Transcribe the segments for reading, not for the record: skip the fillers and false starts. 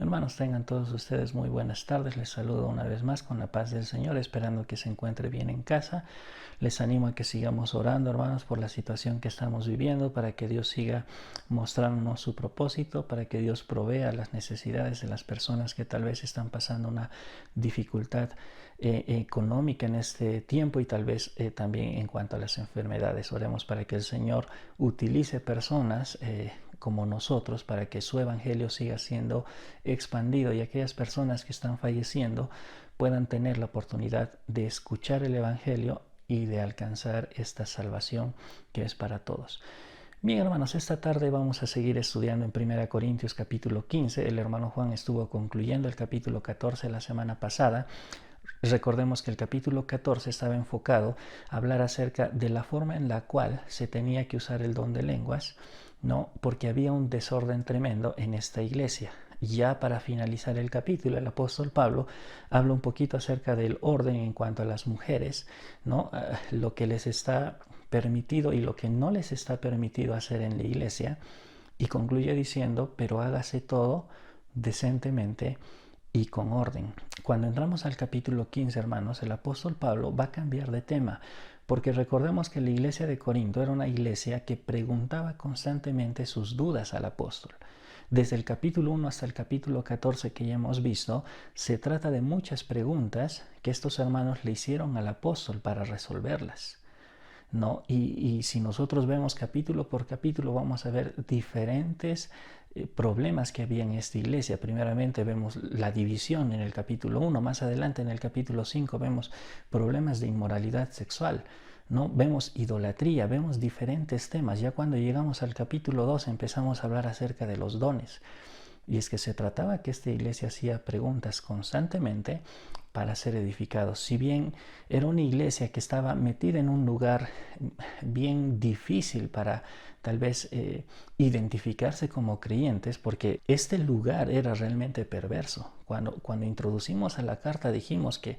Hermanos, tengan todos ustedes muy buenas tardes. Les saludo una vez más con la paz del Señor, esperando que se encuentre bien en casa. Les animo a que sigamos orando, hermanos, por la situación que estamos viviendo, para que Dios siga mostrándonos su propósito, para que Dios provea las necesidades de las personas que tal vez están pasando una dificultad económica en este tiempo y tal vez también en cuanto a las enfermedades. Oremos para que el Señor utilice personas como nosotros para que su evangelio siga siendo expandido y aquellas personas que están falleciendo puedan tener la oportunidad de escuchar el evangelio y de alcanzar esta salvación que es para todos. Bien, hermanos, esta tarde vamos a seguir estudiando en 1 Corintios capítulo 15. El hermano Juan estuvo concluyendo el capítulo 14 la semana pasada. Recordemos que el capítulo 14 estaba enfocado a hablar acerca de la forma en la cual se tenía que usar el don de lenguas, ¿no? Porque había un desorden tremendo en esta iglesia. Ya para finalizar el capítulo, el apóstol Pablo habla un poquito acerca del orden en cuanto a las mujeres, ¿no? Lo que les está permitido y lo que no les está permitido hacer en la iglesia, y concluye diciendo, pero hágase todo decentemente y con orden. Cuando entramos al capítulo 15, hermanos, el apóstol Pablo va a cambiar de tema, porque recordemos que la iglesia de Corinto era una iglesia que preguntaba constantemente sus dudas al apóstol. Desde el capítulo 1 hasta el capítulo 14 que ya hemos visto, se trata de muchas preguntas que estos hermanos le hicieron al apóstol para resolverlas, ¿no? Y si nosotros vemos capítulo por capítulo, vamos a ver diferentes problemas que había en esta iglesia. Primeramente vemos la división en el capítulo 1, más adelante en el capítulo 5 vemos problemas de inmoralidad sexual, ¿no? Vemos idolatría, vemos diferentes temas. Ya cuando llegamos al capítulo 2 empezamos a hablar acerca de los dones. Y es que se trataba que esta iglesia hacía preguntas constantemente para ser edificados. Si bien era una iglesia que estaba metida en un lugar bien difícil para tal vez identificarse como creyentes, porque este lugar era realmente perverso. Cuando introducimos a la carta dijimos que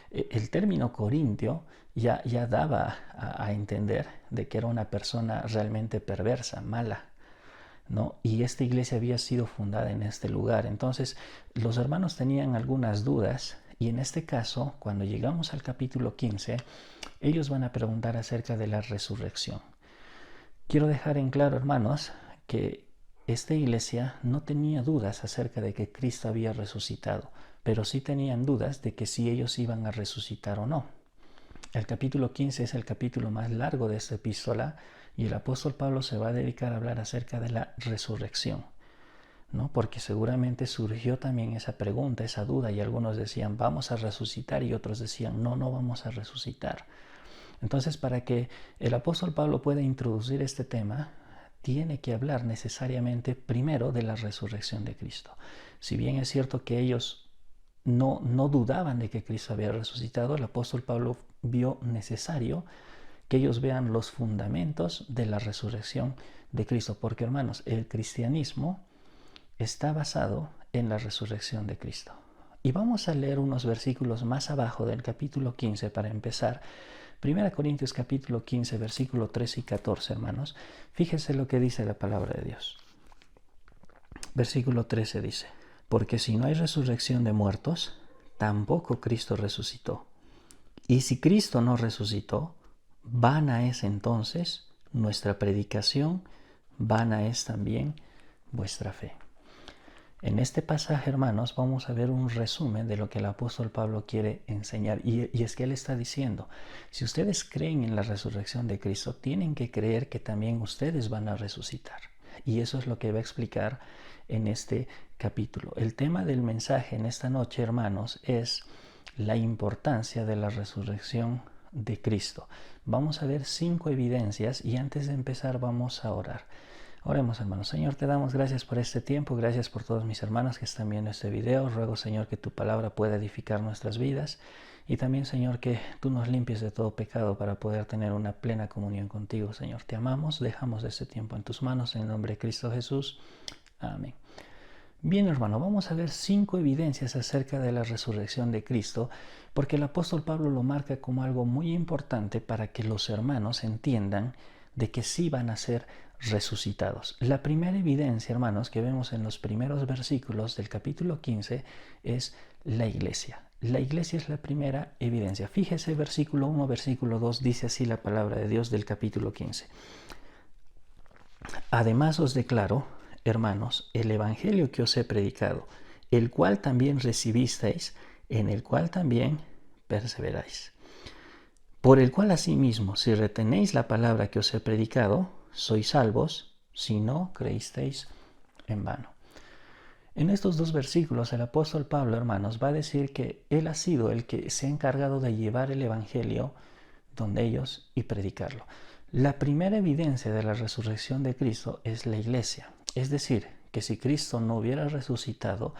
el término corintio ya daba a entender de que era una persona realmente perversa, mala, ¿no? Y esta iglesia había sido fundada en este lugar. Entonces los hermanos tenían algunas dudas y en este caso, cuando llegamos al capítulo 15, ellos van a preguntar acerca de la resurrección. Quiero dejar en claro, hermanos, que esta iglesia no tenía dudas acerca de que Cristo había resucitado, pero sí tenían dudas de que si ellos iban a resucitar o no. El capítulo 15 es el capítulo más largo de esta epístola y el apóstol Pablo se va a dedicar a hablar acerca de la resurrección, ¿no? Porque seguramente surgió también esa pregunta, esa duda, y algunos decían vamos a resucitar y otros decían no vamos a resucitar. Entonces, para que el apóstol Pablo pueda introducir este tema, tiene que hablar necesariamente primero de la resurrección de Cristo. Si bien es cierto que ellos no dudaban de que Cristo había resucitado, el apóstol Pablo vio necesario que ellos vean los fundamentos de la resurrección de Cristo, porque, hermanos, el cristianismo está basado en la resurrección de Cristo. Y vamos a leer unos versículos más abajo del capítulo 15 para empezar. 1 Corintios capítulo 15, versículo 13 y 14, hermanos. Fíjense lo que dice la palabra de Dios. Versículo 13 dice, porque si no hay resurrección de muertos, tampoco Cristo resucitó. Y si Cristo no resucitó, vana es entonces nuestra predicación, vana es también vuestra fe. En este pasaje, hermanos, vamos a ver un resumen de lo que el apóstol Pablo quiere enseñar. Y es que él está diciendo, si ustedes creen en la resurrección de Cristo, tienen que creer que también ustedes van a resucitar. Y eso es lo que va a explicar en este capítulo. El tema del mensaje en esta noche, hermanos, es la importancia de la resurrección de Cristo. Vamos a ver 5 evidencias y antes de empezar vamos a orar. Oremos, hermanos. Señor, te damos gracias por este tiempo, gracias por todos mis hermanos que están viendo este video. Ruego, Señor, que tu palabra pueda edificar nuestras vidas y también, Señor, que tú nos limpies de todo pecado para poder tener una plena comunión contigo, Señor. Te amamos, dejamos este tiempo en tus manos, en el nombre de Cristo Jesús. Amén. Bien, hermano, vamos a ver 5 evidencias acerca de la resurrección de Cristo, porque el apóstol Pablo lo marca como algo muy importante para que los hermanos entiendan de que sí van a ser resucitados. La primera evidencia, hermanos, que vemos en los primeros versículos del capítulo 15 es la iglesia. La iglesia es la primera evidencia. Fíjese, versículo 1, versículo 2, dice así la palabra de Dios del capítulo 15. Además os declaro, hermanos, el evangelio que os he predicado, el cual también recibisteis, en el cual también perseveráis. Por el cual asimismo, si retenéis la palabra que os he predicado, sois salvos, si no creísteis en vano. En estos dos versículos el apóstol Pablo, hermanos, va a decir que él ha sido el que se ha encargado de llevar el evangelio donde ellos y predicarlo. La primera evidencia de la resurrección de Cristo es la iglesia. Es decir, que si Cristo no hubiera resucitado,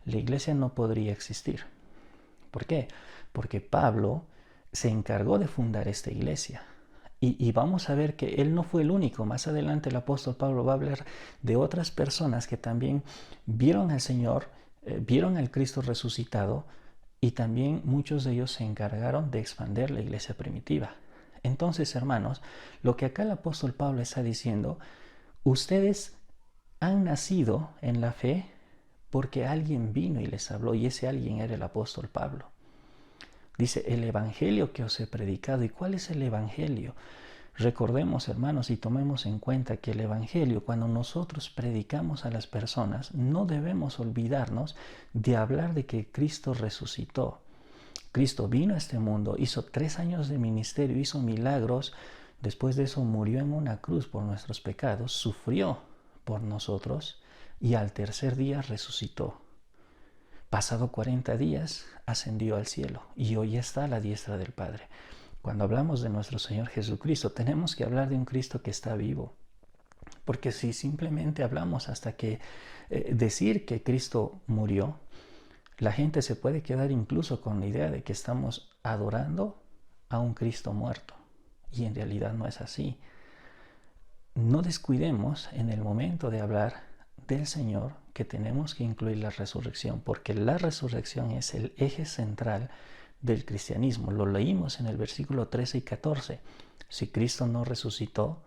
la iglesia no podría existir. ¿Por qué? Porque Pablo se encargó de fundar esta iglesia. Y vamos a ver que él no fue el único. Más adelante el apóstol Pablo va a hablar de otras personas que también vieron al Señor, vieron al Cristo resucitado, y también muchos de ellos se encargaron de expandir la iglesia primitiva. Entonces, hermanos, lo que acá el apóstol Pablo está diciendo, ustedes han nacido en la fe porque alguien vino y les habló, y ese alguien era el apóstol Pablo. Dice, el evangelio que os he predicado. ¿Y cuál es el evangelio? Recordemos, hermanos, y tomemos en cuenta que el evangelio, cuando nosotros predicamos a las personas, no debemos olvidarnos de hablar de que Cristo resucitó. Cristo vino a este mundo, hizo 3 años de ministerio, hizo milagros. Después de eso murió en una cruz por nuestros pecados, sufrió por nosotros y al tercer día resucitó. Pasado 40 días, ascendió al cielo y hoy está a la diestra del Padre. Cuando hablamos de nuestro Señor Jesucristo, tenemos que hablar de un Cristo que está vivo. Porque si simplemente hablamos hasta que decir que Cristo murió, la gente se puede quedar incluso con la idea de que estamos adorando a un Cristo muerto. Y en realidad no es así. No descuidemos en el momento de hablar del Señor que tenemos que incluir la resurrección, porque la resurrección es el eje central del cristianismo. Lo leímos en el versículo 13 y 14. Si Cristo no resucitó,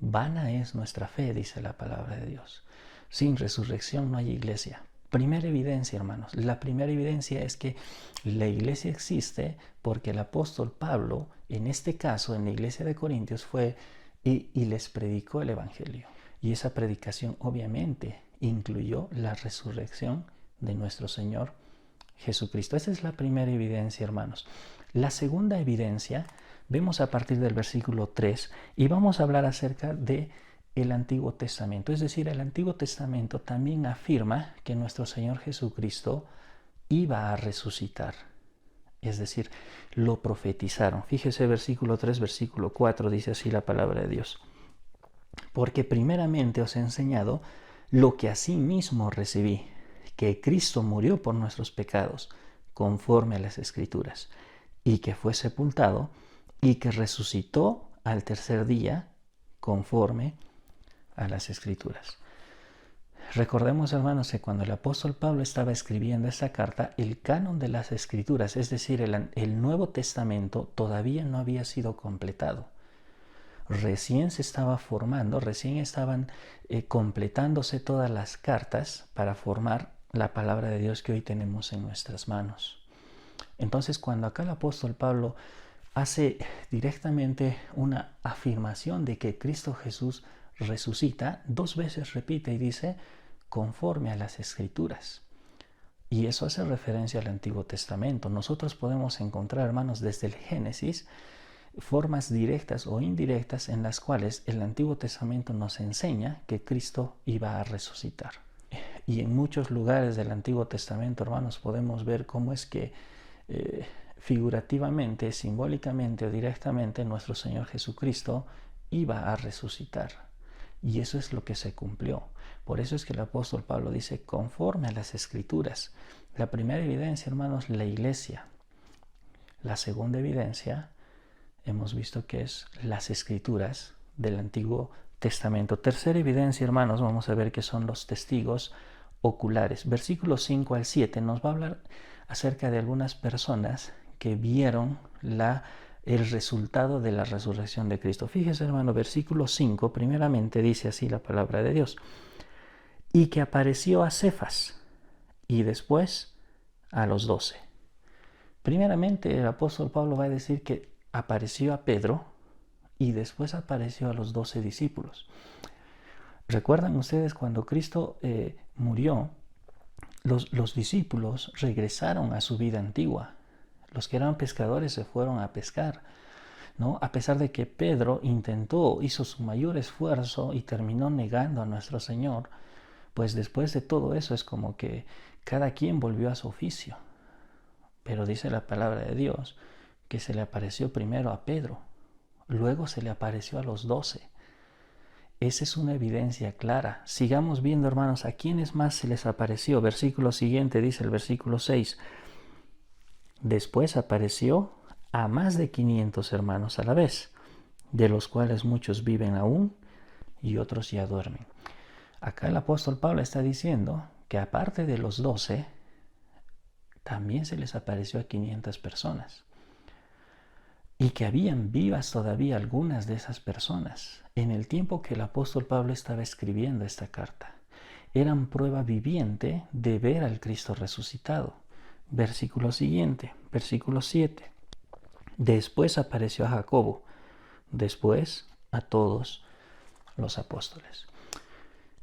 vana es nuestra fe, dice la palabra de Dios. Sin resurrección no hay iglesia. Primera evidencia, hermanos. La primera evidencia es que la iglesia existe porque el apóstol Pablo, en este caso, en la iglesia de Corintios, fue y les predicó el evangelio. Y esa predicación obviamente incluyó la resurrección de nuestro Señor Jesucristo. Esa es la primera evidencia, hermanos. La segunda evidencia vemos a partir del versículo 3 y vamos a hablar acerca de el Antiguo Testamento. Es decir, el Antiguo Testamento también afirma que nuestro Señor Jesucristo iba a resucitar. Es decir, lo profetizaron. Fíjese versículo 3, versículo 4, dice así la palabra de Dios. Porque primeramente os he enseñado lo que asimismo recibí, que Cristo murió por nuestros pecados, conforme a las Escrituras, y que fue sepultado, y que resucitó al tercer día, conforme a las Escrituras. Recordemos, hermanos, que cuando el apóstol Pablo estaba escribiendo esta carta, el canon de las Escrituras, es decir, el Nuevo Testamento, todavía no había sido completado. Recién se estaba formando, recién estaban completándose todas las cartas para formar la palabra de Dios que hoy tenemos en nuestras manos. Entonces, cuando acá el apóstol Pablo hace directamente una afirmación de que Cristo Jesús resucita, 2 veces repite y dice, conforme a las Escrituras. Y eso hace referencia al Antiguo Testamento. Nosotros podemos encontrar, hermanos, desde el Génesis, formas directas o indirectas en las cuales el Antiguo Testamento nos enseña que Cristo iba a resucitar. Y en muchos lugares del Antiguo Testamento, hermanos, podemos ver cómo es que figurativamente, simbólicamente o directamente nuestro Señor Jesucristo iba a resucitar. Y eso es lo que se cumplió. Por eso es que el apóstol Pablo dice, conforme a las Escrituras. La primera evidencia, hermanos, la iglesia. La segunda evidencia, hemos visto que es las Escrituras del Antiguo Testamento. Tercera evidencia, hermanos, vamos a ver que son los testigos oculares. Versículos 5 al 7 nos va a hablar acerca de algunas personas que vieron la el resultado de la resurrección de Cristo. Fíjese, hermano, versículo 5, primeramente dice así la palabra de Dios. Y que apareció a Cefas y después a los 12. Primeramente el apóstol Pablo va a decir que apareció a Pedro y después apareció a los 12 discípulos. ¿Recuerdan ustedes cuando Cristo murió? Los discípulos regresaron a su vida antigua. Los que eran pescadores se fueron a pescar, ¿no? A pesar de que Pedro hizo su mayor esfuerzo y terminó negando a nuestro Señor, pues después de todo eso es como que cada quien volvió a su oficio. Pero dice la palabra de Dios que se le apareció primero a Pedro, luego se le apareció a los 12. Esa es una evidencia clara. Sigamos viendo, hermanos, a quiénes más se les apareció. Versículo siguiente dice el versículo 6. Después apareció a más de 500 hermanos a la vez, de los cuales muchos viven aún y otros ya duermen. Acá el apóstol Pablo está diciendo que aparte de los 12, también se les apareció a 500 personas. Y que habían vivas todavía algunas de esas personas en el tiempo que el apóstol Pablo estaba escribiendo esta carta. Eran prueba viviente de ver al Cristo resucitado. Versículo siguiente, versículo 7. Después apareció a Jacobo, después a todos los apóstoles.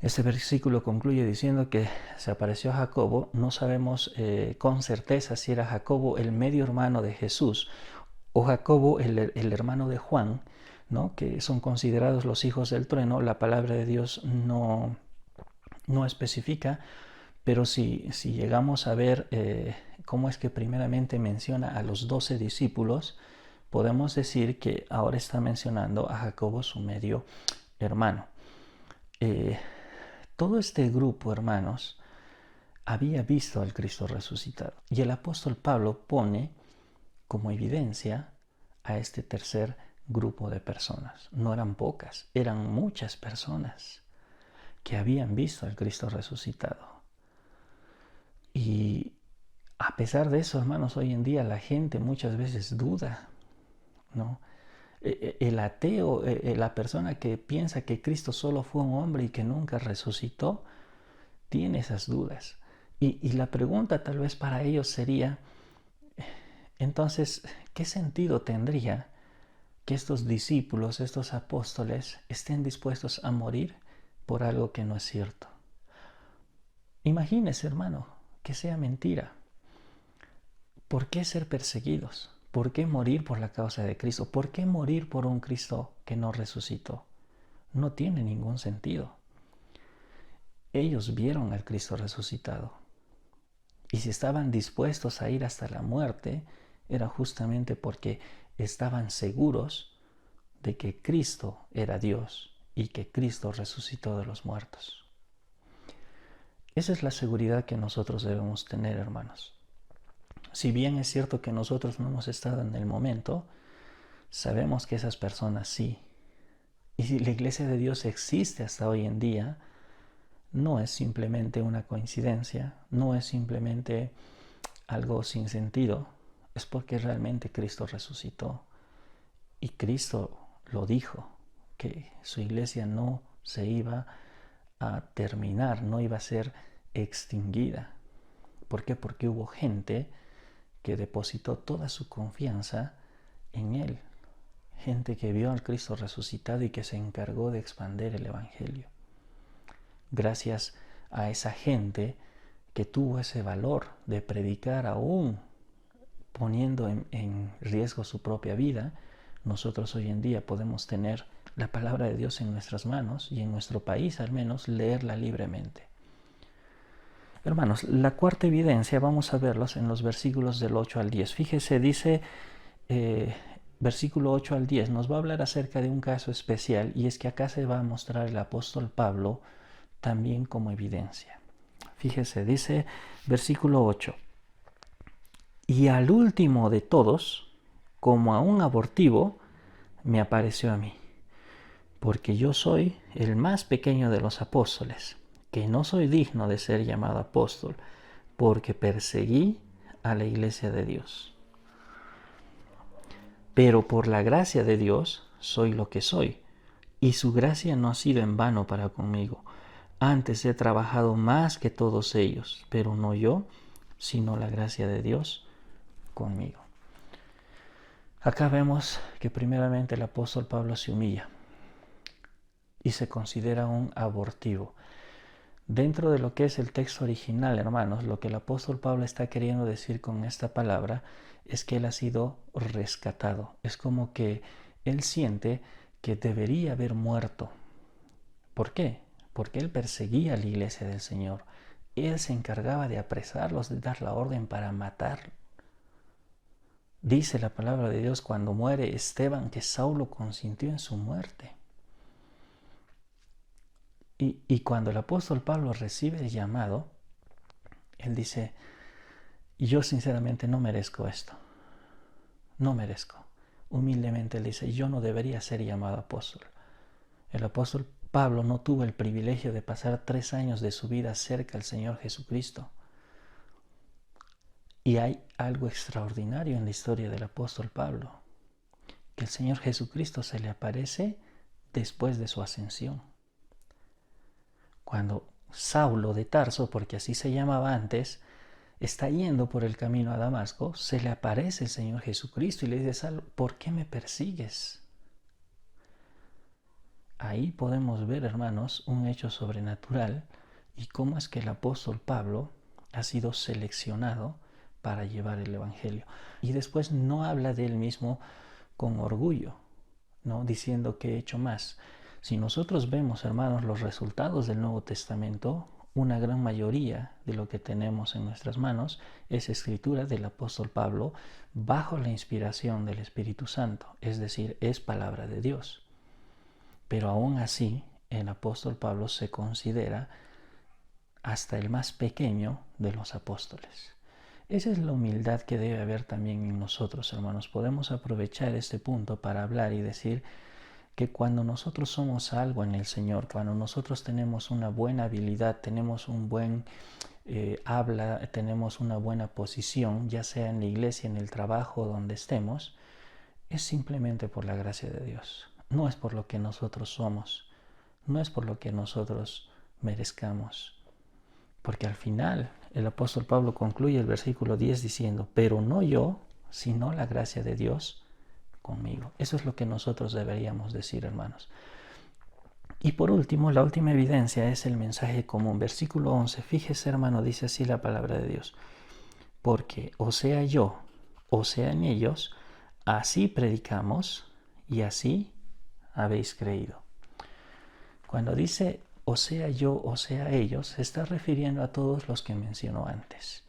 Este versículo concluye diciendo que se apareció a Jacobo. No sabemos con certeza si era Jacobo el medio hermano de Jesús o Jacobo el hermano de Juan, ¿no? Que son considerados los hijos del trueno. La palabra de Dios no especifica, pero si llegamos a ver cómo es que primeramente menciona a los 12 discípulos, podemos decir que ahora está mencionando a Jacobo, su medio hermano. Todo este grupo, hermanos, había visto al Cristo resucitado. Y el apóstol Pablo pone como evidencia a este tercer grupo de personas. No eran pocas, eran muchas personas que habían visto al Cristo resucitado. Y a pesar de eso, hermanos, hoy en día la gente muchas veces duda, ¿no? El ateo, la persona que piensa que Cristo solo fue un hombre y que nunca resucitó, tiene esas dudas. Y la pregunta tal vez para ellos sería, entonces, ¿qué sentido tendría que estos discípulos, estos apóstoles, estén dispuestos a morir por algo que no es cierto? Imagínese, hermano, que sea mentira. ¿Por qué ser perseguidos? ¿Por qué morir por la causa de Cristo? ¿Por qué morir por un Cristo que no resucitó? No tiene ningún sentido. Ellos vieron al Cristo resucitado. Y si estaban dispuestos a ir hasta la muerte, era justamente porque estaban seguros de que Cristo era Dios y que Cristo resucitó de los muertos. Esa es la seguridad que nosotros debemos tener, hermanos. Si bien es cierto que nosotros no hemos estado en el momento, sabemos que esas personas sí. Y si la Iglesia de Dios existe hasta hoy en día, no es simplemente una coincidencia, no es simplemente algo sin sentido, es porque realmente Cristo resucitó. Y Cristo lo dijo, que su Iglesia no se iba a terminar, no iba a ser extinguida. ¿Por qué? Porque hubo gente que depositó toda su confianza en Él. Gente que vio al Cristo resucitado y que se encargó de expandir el Evangelio. Gracias a esa gente que tuvo ese valor de predicar aún poniendo en riesgo su propia vida, nosotros hoy en día podemos tener la palabra de Dios en nuestras manos y en nuestro país al menos leerla libremente. Hermanos, la cuarta evidencia vamos a verlos en los versículos del 8 al 10. Fíjese, dice versículo 8 al 10, nos va a hablar acerca de un caso especial y es que acá se va a mostrar el apóstol Pablo también como evidencia. Fíjese, dice versículo 8, y al último de todos, como a un abortivo, me apareció a mí, porque yo soy el más pequeño de los apóstoles, que no soy digno de ser llamado apóstol, porque perseguí a la iglesia de Dios. Pero por la gracia de Dios soy lo que soy, y su gracia no ha sido en vano para conmigo. Antes he trabajado más que todos ellos, pero no yo, sino la gracia de Dios conmigo. Acá vemos que primeramente el apóstol Pablo se humilla y se considera un abortivo. Dentro de lo que es el texto original, hermanos, lo que el apóstol Pablo está queriendo decir con esta palabra es que él ha sido rescatado. Es como que él siente que debería haber muerto. ¿Por qué? Porque él perseguía a la iglesia del Señor. Él se encargaba de apresarlos, de dar la orden para matar. Dice la palabra de Dios cuando muere Esteban que Saulo consintió en su muerte. Y cuando el apóstol Pablo recibe el llamado, él dice, yo sinceramente no merezco esto, no merezco. Humildemente él dice, yo no debería ser llamado apóstol. El apóstol Pablo no tuvo el privilegio de pasar 3 años de su vida cerca al Señor Jesucristo. Y hay algo extraordinario en la historia del apóstol Pablo, que el Señor Jesucristo se le aparece después de su ascensión. Cuando Saulo de Tarso, porque así se llamaba antes, está yendo por el camino a Damasco, se le aparece el Señor Jesucristo y le dice, Saulo, ¿por qué me persigues? Ahí podemos ver, hermanos, un hecho sobrenatural y cómo es que el apóstol Pablo ha sido seleccionado para llevar el Evangelio. Y después no habla de él mismo con orgullo, ¿no? Diciendo que he hecho más. Si nosotros vemos, hermanos, los resultados del Nuevo Testamento, una gran mayoría de lo que tenemos en nuestras manos es escritura del apóstol Pablo bajo la inspiración del Espíritu Santo, es decir, es palabra de Dios. Pero aún así, el apóstol Pablo se considera hasta el más pequeño de los apóstoles. Esa es la humildad que debe haber también en nosotros, hermanos. Podemos aprovechar este punto para hablar y decir que cuando nosotros somos algo en el Señor, cuando nosotros tenemos una buena habilidad, tenemos un buen habla, tenemos una buena posición, ya sea en la iglesia, en el trabajo, donde estemos, es simplemente por la gracia de Dios. No es por lo que nosotros somos, no es por lo que nosotros merezcamos. Porque al final el apóstol Pablo concluye el versículo 10 diciendo, pero no yo, sino la gracia de Dios conmigo. Eso es lo que nosotros deberíamos decir, hermanos. Y por último, la última evidencia es el mensaje común. Versículo 11, fíjese, hermano, dice así la palabra de Dios. Porque o sea yo, o sean ellos, así predicamos y así habéis creído. Cuando dice o sea yo o sea ellos, se está refiriendo a todos los que mencionó antes.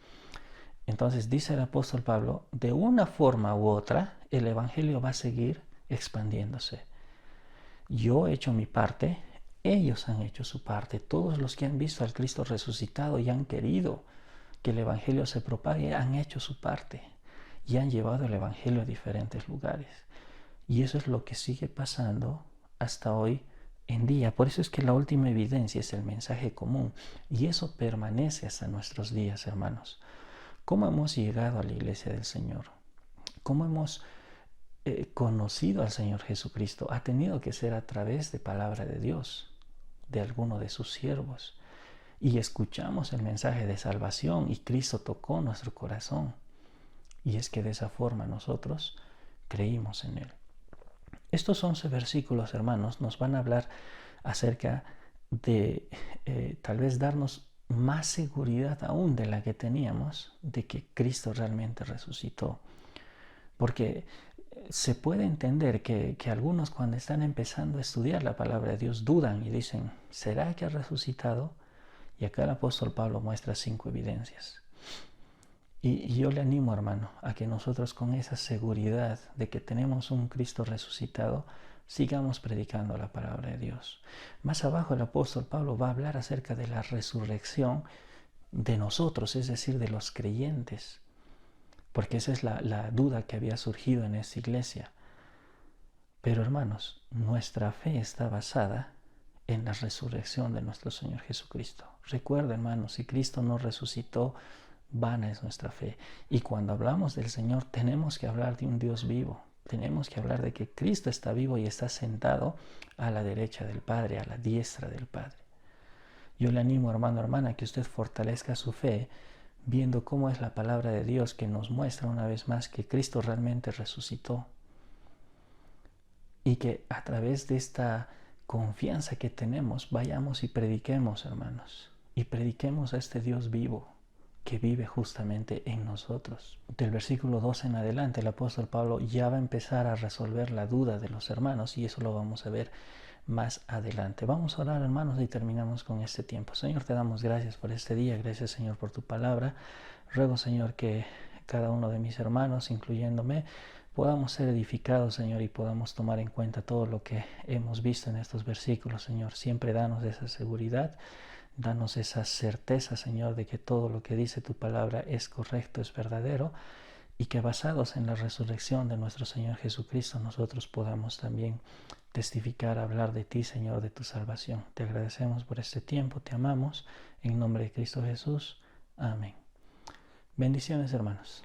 Entonces dice el apóstol Pablo, de una forma u otra, el Evangelio va a seguir expandiéndose. Yo he hecho mi parte, ellos han hecho su parte. Todos los que han visto al Cristo resucitado y han querido que el Evangelio se propague, han hecho su parte y han llevado el Evangelio a diferentes lugares. Y eso es lo que sigue pasando hasta hoy en día. Por eso es que la última evidencia es el mensaje común y eso permanece hasta nuestros días, hermanos. ¿Cómo hemos llegado a la iglesia del Señor? ¿Cómo hemos conocido al Señor Jesucristo? Ha tenido que ser a través de palabra de Dios, de alguno de sus siervos. Y escuchamos el mensaje de salvación y Cristo tocó nuestro corazón. Y es que de esa forma nosotros creímos en Él. Estos 11 versículos, hermanos, nos van a hablar acerca de tal vez darnos más seguridad aún de la que teníamos de que Cristo realmente resucitó. Porque se puede entender que algunos cuando están empezando a estudiar la palabra de Dios dudan y dicen, ¿será que ha resucitado? Y acá el apóstol Pablo muestra 5 evidencias. Y yo le animo, hermano, a que nosotros con esa seguridad de que tenemos un Cristo resucitado, sigamos predicando la palabra de Dios. Más abajo el apóstol Pablo va a hablar acerca de la resurrección de nosotros, es decir, de los creyentes. Porque esa es la duda que había surgido en esta iglesia. Pero hermanos, nuestra fe está basada en la resurrección de nuestro Señor Jesucristo. Recuerda, hermanos, si Cristo no resucitó, vana es nuestra fe. Y cuando hablamos del Señor, tenemos que hablar de un Dios vivo, Tenemos que hablar de que Cristo está vivo y está sentado a la derecha del Padre, a la diestra del Padre. Yo le animo, hermano, hermana, que usted fortalezca su fe viendo cómo es la palabra de Dios que nos muestra una vez más que Cristo realmente resucitó. Y que a través de esta confianza que tenemos, vayamos y prediquemos, hermanos. Y prediquemos a este Dios vivo que vive justamente en nosotros. Del versículo 2 en adelante, el apóstol Pablo ya va a empezar a resolver la duda de los hermanos y eso lo vamos a ver más adelante. Vamos a orar, hermanos, y terminamos con este tiempo. Señor, te damos gracias por este día. Gracias, Señor, por tu palabra. Ruego, Señor, que cada uno de mis hermanos, incluyéndome, podamos ser edificados, Señor, y podamos tomar en cuenta todo lo que hemos visto en estos versículos, Señor. Siempre danos esa seguridad. Danos esa certeza, Señor, de que todo lo que dice tu palabra es correcto, es verdadero, y que basados en la resurrección de nuestro Señor Jesucristo, nosotros podamos también testificar, hablar de ti, Señor, de tu salvación. Te agradecemos por este tiempo, te amamos, en nombre de Cristo Jesús. Amén. Bendiciones, hermanos.